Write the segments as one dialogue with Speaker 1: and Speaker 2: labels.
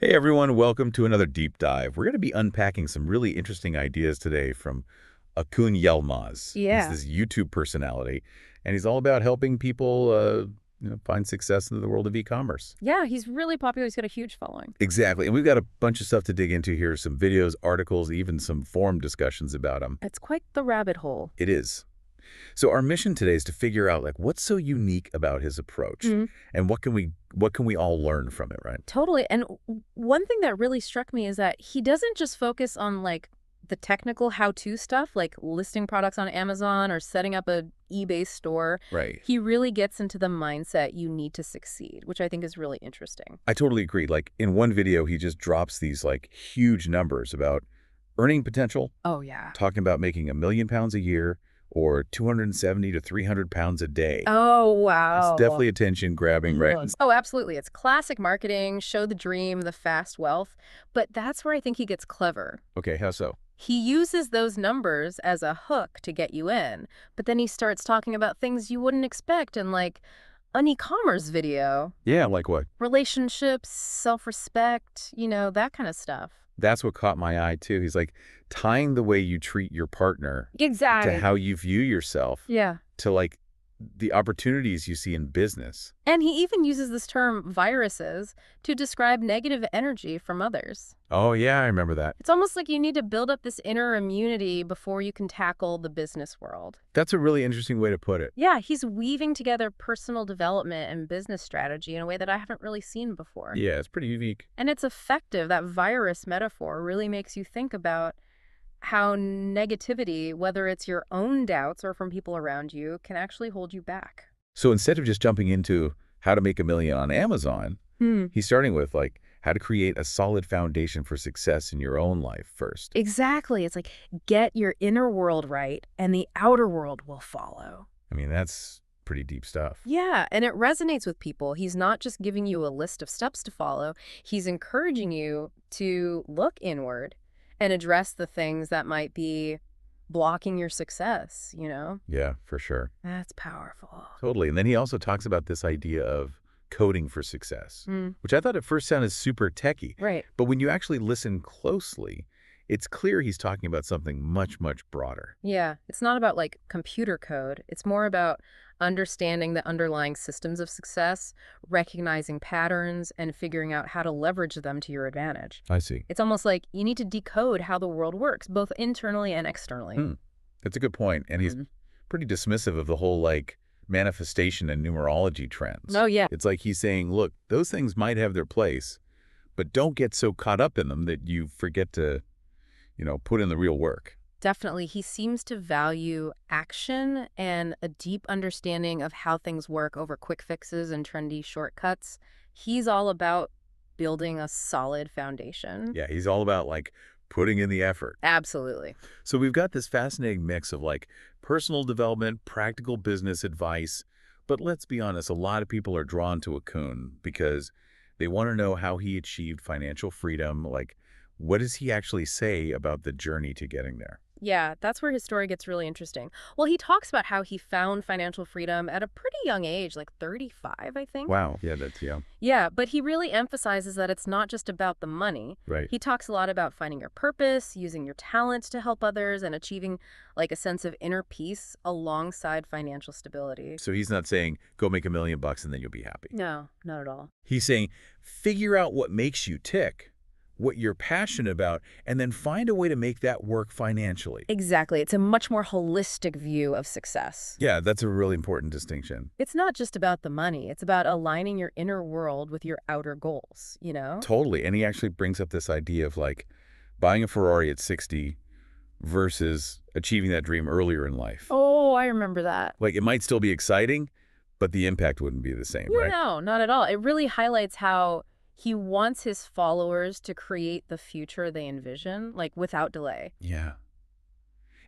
Speaker 1: Hey everyone, welcome to another deep dive. We're going to be unpacking some really interesting ideas today from Akun Yilmaz. He's
Speaker 2: Yeah.
Speaker 1: this YouTube personality, and he's all about helping people find success in the world of e-commerce.
Speaker 2: Yeah, he's really popular. He's got a huge following.
Speaker 1: Exactly, and we've got a bunch of stuff to dig into here, some videos, articles, even some forum discussions about him.
Speaker 2: It's quite the rabbit hole.
Speaker 1: It is. So our mission today is to figure out what's so unique about his approach,
Speaker 2: Mhm.
Speaker 1: and what can we all learn from it, right?
Speaker 2: Totally. And one thing that really struck me is that he doesn't just focus on the technical how-to stuff, like listing products on Amazon or setting up a eBay store.
Speaker 1: Right.
Speaker 2: He really gets into the mindset you need to succeed, which I think is really interesting.
Speaker 1: I totally agree. In one video, he just drops these huge numbers about earning potential,
Speaker 2: Oh, yeah.
Speaker 1: talking about making £1,000,000 a year or 270 to 300 pounds a day.
Speaker 2: Oh,
Speaker 1: It's
Speaker 2: wow.
Speaker 1: definitely attention grabbing, right?
Speaker 2: Yes. Oh, absolutely. It's classic marketing, show the dream, the fast wealth. But that's where I think he gets clever.
Speaker 1: Okay, how so?
Speaker 2: He uses those numbers as a hook to get you in, but then he starts talking about things you wouldn't expect in an e-commerce video.
Speaker 1: Yeah, like what?
Speaker 2: Relationships, self-respect, that kind of stuff.
Speaker 1: That's what caught my eye too. He's tying the way you treat your partner
Speaker 2: Exactly.
Speaker 1: to how you view yourself
Speaker 2: Yeah.
Speaker 1: to the opportunities you see in business.
Speaker 2: And he even uses this term viruses to describe negative energy from others.
Speaker 1: Oh yeah, I remember that.
Speaker 2: It's almost like you need to build up this inner immunity before you can tackle the business world.
Speaker 1: That's a really interesting way to put it.
Speaker 2: Yeah, he's weaving together personal development and business strategy in a way that I haven't really seen before.
Speaker 1: Yeah, it's pretty unique.
Speaker 2: And it's effective. That virus metaphor really makes you think about how negativity, whether it's your own doubts or from people around you, can actually hold you back.
Speaker 1: So instead of just jumping into how to make a million on Amazon, he's starting with how to create a solid foundation for success in your own life first.
Speaker 2: Exactly. It's like get your inner world right and the outer world will follow.
Speaker 1: I mean, that's pretty deep stuff.
Speaker 2: Yeah, and it resonates with people. He's not just giving you a list of steps to follow. He's encouraging you to look inward and address the things that might be blocking your success.
Speaker 1: Yeah, for sure.
Speaker 2: That's powerful.
Speaker 1: Totally. And then he also talks about this idea of coding for success, which I thought at first sounded super techy.
Speaker 2: Right.
Speaker 1: But when you actually listen closely, it's clear he's talking about something much, much broader.
Speaker 2: Yeah, it's not about computer code. It's more about understanding the underlying systems of success, recognizing patterns, and figuring out how to leverage them to your advantage.
Speaker 1: I see.
Speaker 2: It's almost like you need to decode how the world works, both internally and externally.
Speaker 1: That's a good point. And he's pretty dismissive of the whole manifestation and numerology trends.
Speaker 2: Oh, yeah.
Speaker 1: It's like he's saying, look, those things might have their place, but don't get so caught up in them that you forget to put in the real work.
Speaker 2: Definitely. He seems to value action and a deep understanding of how things work over quick fixes and trendy shortcuts. He's all about building a solid foundation.
Speaker 1: Yeah, he's all about putting in the effort.
Speaker 2: Absolutely.
Speaker 1: So we've got this fascinating mix of personal development, practical business advice. But let's be honest, a lot of people are drawn to Akun because they want to know how he achieved financial freedom. What does he actually say about the journey to getting there?
Speaker 2: Yeah, that's where his story gets really interesting. Well, he talks about how he found financial freedom at a pretty young age, 35, I think.
Speaker 1: Wow. Yeah, that's, yeah.
Speaker 2: Yeah, but he really emphasizes that it's not just about the money.
Speaker 1: Right.
Speaker 2: He talks a lot about finding your purpose, using your talents to help others, and achieving a sense of inner peace alongside financial stability.
Speaker 1: So he's not saying, go make $1,000,000 and then you'll be happy.
Speaker 2: No, not at all.
Speaker 1: He's saying, figure out what makes you tick, what you're passionate about, and then find a way to make that work financially.
Speaker 2: Exactly. It's a much more holistic view of success.
Speaker 1: Yeah, that's a really important distinction.
Speaker 2: It's not just about the money. It's about aligning your inner world with your outer goals.
Speaker 1: Totally. And he actually brings up this idea of buying a Ferrari at 60 versus achieving that dream earlier in life.
Speaker 2: Oh, I remember that.
Speaker 1: It might still be exciting, but the impact wouldn't be the same, right?
Speaker 2: No, not at all. It really highlights how he wants his followers to create the future they envision, without delay.
Speaker 1: Yeah.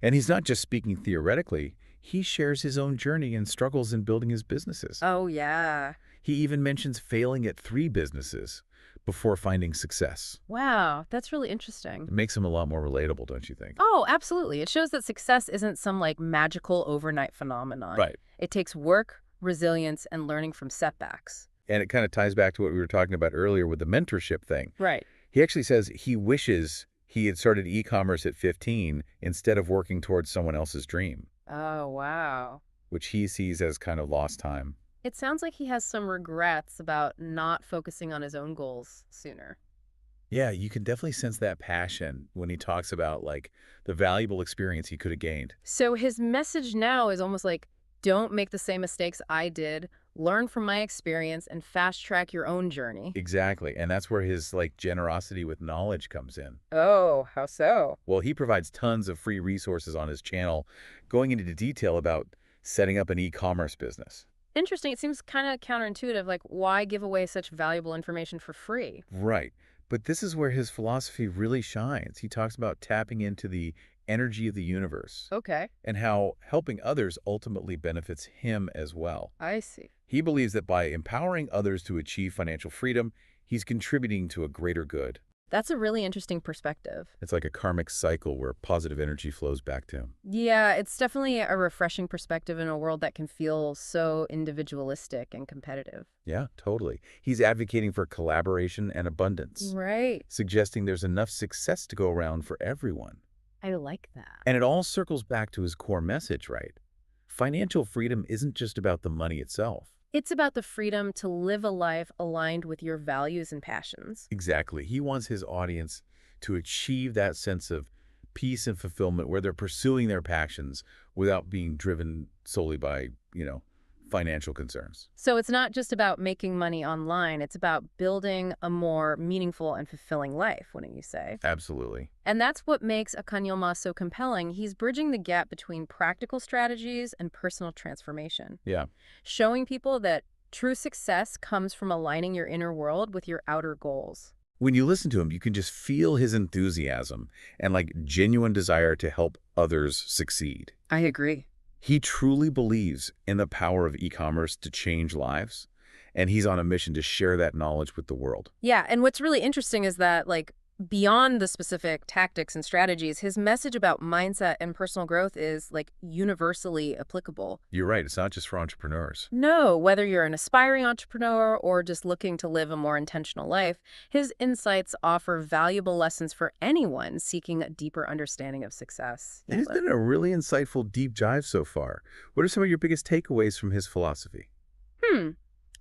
Speaker 1: And he's not just speaking theoretically. He shares his own journey and struggles in building his businesses.
Speaker 2: Oh, yeah.
Speaker 1: He even mentions failing at 3 businesses before finding success.
Speaker 2: Wow, that's really interesting.
Speaker 1: It makes him a lot more relatable, don't you think?
Speaker 2: Oh, absolutely. It shows that success isn't some magical overnight phenomenon.
Speaker 1: Right.
Speaker 2: It takes work, resilience, and learning from setbacks.
Speaker 1: And it kind of ties back to what we were talking about earlier with the mentorship thing.
Speaker 2: Right.
Speaker 1: He actually says he wishes he had started e-commerce at 15 instead of working towards someone else's dream,
Speaker 2: Oh, wow.
Speaker 1: which he sees as kind of lost time.
Speaker 2: It sounds like he has some regrets about not focusing on his own goals sooner.
Speaker 1: Yeah, you can definitely sense that passion when he talks about like the valuable experience he could have gained.
Speaker 2: So his message now is almost like, don't make the same mistakes I did, learn from my experience, and fast track your own journey.
Speaker 1: Exactly. And that's where his like generosity with knowledge comes in.
Speaker 2: Oh, how so?
Speaker 1: Well, he provides tons of free resources on his channel, going into detail about setting up an e-commerce business.
Speaker 2: Interesting. It seems kind of counterintuitive. Like, why give away such valuable information for free?
Speaker 1: Right. But this is where his philosophy really shines. He talks about tapping into the energy of the universe
Speaker 2: Okay,
Speaker 1: and how helping others ultimately benefits him as well.
Speaker 2: I see.
Speaker 1: He believes that by empowering others to achieve financial freedom, he's contributing to a greater good.
Speaker 2: That's a really interesting perspective.
Speaker 1: It's like a karmic cycle where positive energy flows back to him.
Speaker 2: Yeah, it's definitely a refreshing perspective in a world that can feel so individualistic and competitive.
Speaker 1: Yeah, totally. He's advocating for collaboration and abundance,
Speaker 2: Right.
Speaker 1: suggesting there's enough success to go around for everyone.
Speaker 2: I like that.
Speaker 1: And it all circles back to his core message, right? Financial freedom isn't just about the money itself.
Speaker 2: It's about the freedom to live a life aligned with your values and passions.
Speaker 1: Exactly. He wants his audience to achieve that sense of peace and fulfillment where they're pursuing their passions without being driven solely by, financial concerns.
Speaker 2: So it's not just about making money online, it's about building a more meaningful and fulfilling life, wouldn't you say?
Speaker 1: Absolutely.
Speaker 2: And that's what makes Akanyoma so compelling. He's bridging the gap between practical strategies and personal transformation,
Speaker 1: Yeah.
Speaker 2: showing people that true success comes from aligning your inner world with your outer goals.
Speaker 1: When you listen to him, you can just feel his enthusiasm and like genuine desire to help others succeed.
Speaker 2: I agree.
Speaker 1: He truly believes in the power of e-commerce to change lives, and he's on a mission to share that knowledge with the world.
Speaker 2: Yeah, and what's really interesting is that, like, beyond the specific tactics and strategies, his message about mindset and personal growth is, like, universally applicable.
Speaker 1: You're right, it's not just for entrepreneurs.
Speaker 2: No, whether you're an aspiring entrepreneur or just looking to live a more intentional life, his insights offer valuable lessons for anyone seeking a deeper understanding of success.
Speaker 1: It's been a really insightful deep dive so far. What are some of your biggest takeaways from his philosophy?
Speaker 2: Hmm.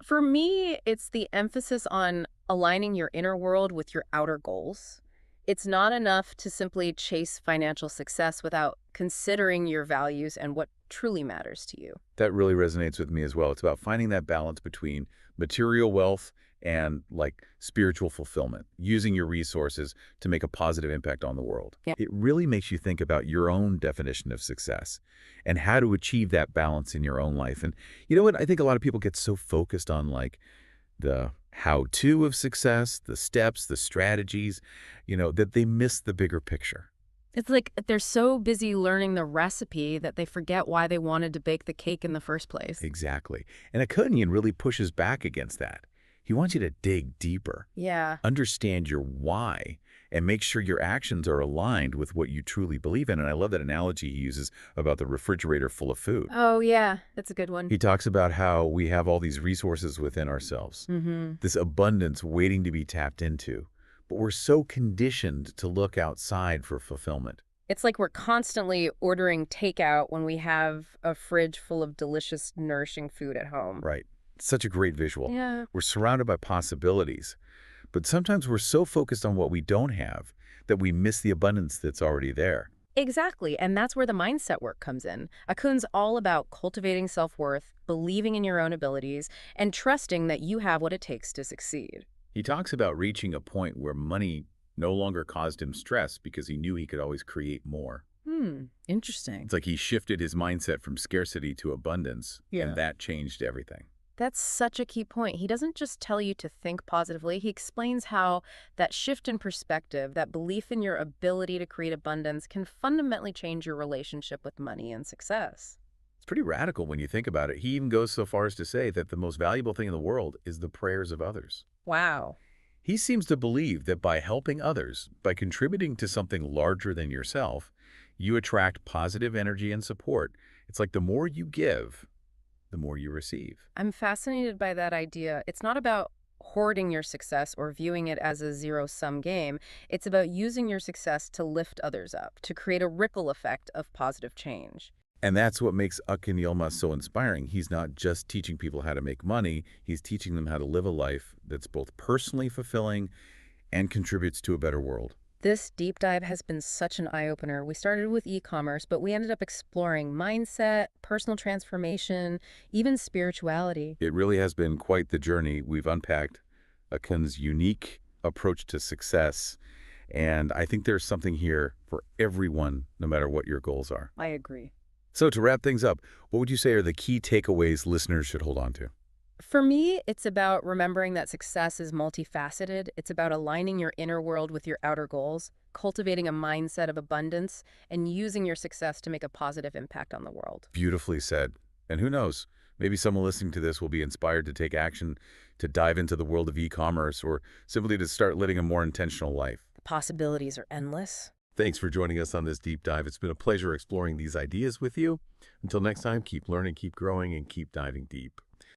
Speaker 2: For me, it's the emphasis on aligning your inner world with your outer goals. It's not enough to simply chase financial success without considering your values and what truly matters to you.
Speaker 1: That really resonates with me as well. It's about finding that balance between material wealth and like spiritual fulfillment, using your resources to make a positive impact on the world.
Speaker 2: Yeah.
Speaker 1: It really makes you think about your own definition of success and how to achieve that balance in your own life. And you know what? I think a lot of people get so focused on like the how-to of success, the steps, the strategies, that they miss the bigger picture.
Speaker 2: It's like they're so busy learning the recipe that they forget why they wanted to bake the cake in the first place.
Speaker 1: Exactly. And Akunian really pushes back against that. He wants you to dig deeper,
Speaker 2: Yeah.
Speaker 1: understand your why, and make sure your actions are aligned with what you truly believe in. And I love that analogy he uses about the refrigerator full of food.
Speaker 2: Oh, yeah. That's a good one.
Speaker 1: He talks about how we have all these resources within ourselves, this abundance waiting to be tapped into, but we're so conditioned to look outside for fulfillment.
Speaker 2: It's like we're constantly ordering takeout when we have a fridge full of delicious, nourishing food at home.
Speaker 1: Right. Such a great visual.
Speaker 2: Yeah.
Speaker 1: We're surrounded by possibilities, but sometimes we're so focused on what we don't have that we miss the abundance that's already there.
Speaker 2: Exactly, and that's where the mindset work comes in. Akun's all about cultivating self-worth, believing in your own abilities, and trusting that you have what it takes to succeed.
Speaker 1: He talks about reaching a point where money no longer caused him stress because he knew he could always create more.
Speaker 2: Interesting.
Speaker 1: It's like he shifted his mindset from scarcity to abundance,
Speaker 2: Yeah.
Speaker 1: and that changed everything.
Speaker 2: That's such a key point. He doesn't just tell you to think positively. He explains how that shift in perspective, that belief in your ability to create abundance, can fundamentally change your relationship with money and success.
Speaker 1: It's pretty radical when you think about it. He even goes so far as to say that the most valuable thing in the world is the prayers of others.
Speaker 2: Wow.
Speaker 1: He seems to believe that by helping others, by contributing to something larger than yourself, you attract positive energy and support. It's like the more you give, the more you receive.
Speaker 2: I'm fascinated by that idea. It's not about hoarding your success or viewing it as a zero-sum game. It's about using your success to lift others up, to create a ripple effect of positive change.
Speaker 1: And that's what makes Akin Yilmaz so inspiring. He's not just teaching people how to make money, he's teaching them how to live a life that's both personally fulfilling and contributes to a better world.
Speaker 2: This deep dive has been such an eye-opener. We started with e-commerce, but we ended up exploring mindset, personal transformation, even spirituality.
Speaker 1: It really has been quite the journey. We've unpacked Akin's unique approach to success, and I think there's something here for everyone, no matter what your goals are.
Speaker 2: I agree.
Speaker 1: So to wrap things up, what would you say are the key takeaways listeners should hold on to?
Speaker 2: For me, it's about remembering that success is multifaceted. It's about aligning your inner world with your outer goals, cultivating a mindset of abundance, and using your success to make a positive impact on the world.
Speaker 1: Beautifully said. And who knows, maybe someone listening to this will be inspired to take action, to dive into the world of e-commerce, or simply to start living a more intentional life.
Speaker 2: The possibilities are endless.
Speaker 1: Thanks for joining us on this deep dive. It's been a pleasure exploring these ideas with you. Until next time, keep learning, keep growing, and keep diving deep.